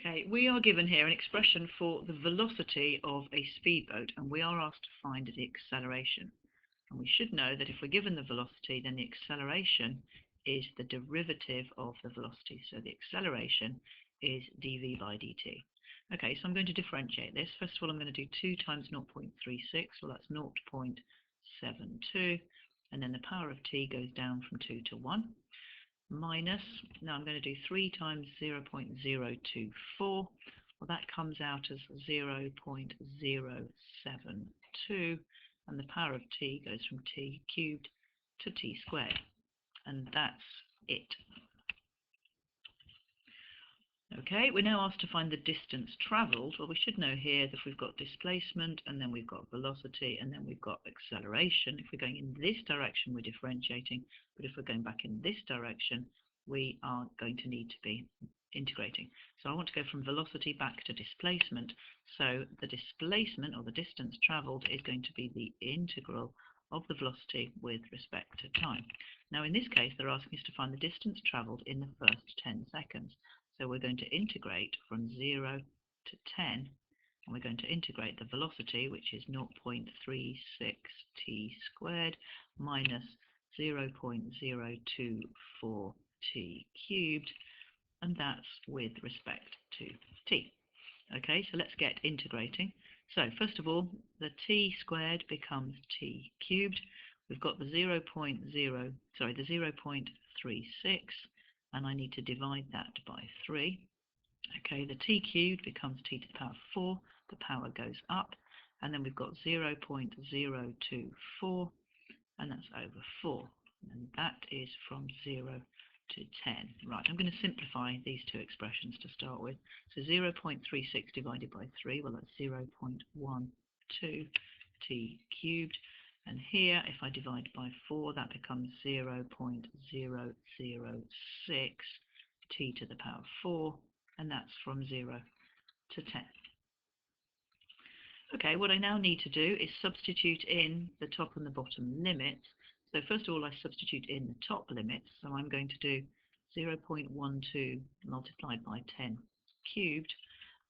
Okay, we are given here an expression for the velocity of a speedboat, and we are asked to find the acceleration. And we should know that if we're given the velocity, then the acceleration is the derivative of the velocity. So the acceleration is dv by dt. Okay, so I'm going to differentiate this. First of all, I'm going to do 2 times 0.36, well that's 0.72, and then the power of t goes down from 2 to 1. Minus, now I'm going to do 3 times 0.024, well that comes out as 0.072, and the power of t goes from t cubed to t squared, and that's it. Okay, we're now asked to find the distance travelled. Well, we should know here that we've got displacement, and then we've got velocity, and then we've got acceleration. If we're going in this direction, we're differentiating, but if we're going back in this direction, we are going to need to be integrating. So I want to go from velocity back to displacement. So the displacement, or the distance travelled, is going to be the integral of the velocity with respect to time. Now in this case, they're asking us to find the distance travelled in the first 10 seconds. So we're going to integrate from 0 to 10, and we're going to integrate the velocity, which is 0.36 t squared minus 0.024 t cubed, and that's with respect to t. Okay, so let's get integrating. So first of all, the t squared becomes t cubed. We've got the 0.36, and I need to divide that by 3. Okay, the t cubed becomes t to the power 4, the power goes up, and then we've got 0.024, and that's over 4, and that is from 0 to 10. Right, I'm going to simplify these two expressions to start with. So 0.36 divided by 3, well that's 0.12 t cubed. And here, if I divide by 4, that becomes 0.006 t to the power 4, and that's from 0 to 10. Okay, what I now need to do is substitute in the top and the bottom limits. So first of all, I substitute in the top limits. So I'm going to do 0.12 multiplied by 10 cubed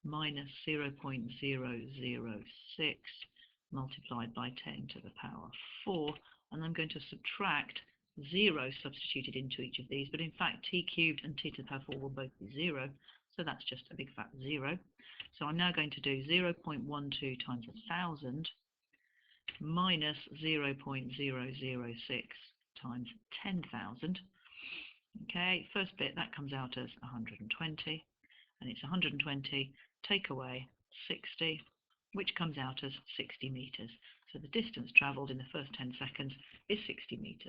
minus 0.006 multiplied by 10 to the power 4, and I'm going to subtract 0 substituted into each of these, but in fact t cubed and t to the power 4 will both be 0, so that's just a big fat 0. So I'm now going to do 0.12 times 1,000 minus 0.006 times 10,000. Okay, first bit, that comes out as 120, and it's 120 take away 60, which comes out as 60 meters. So the distance travelled in the first 10 seconds is 60 meters.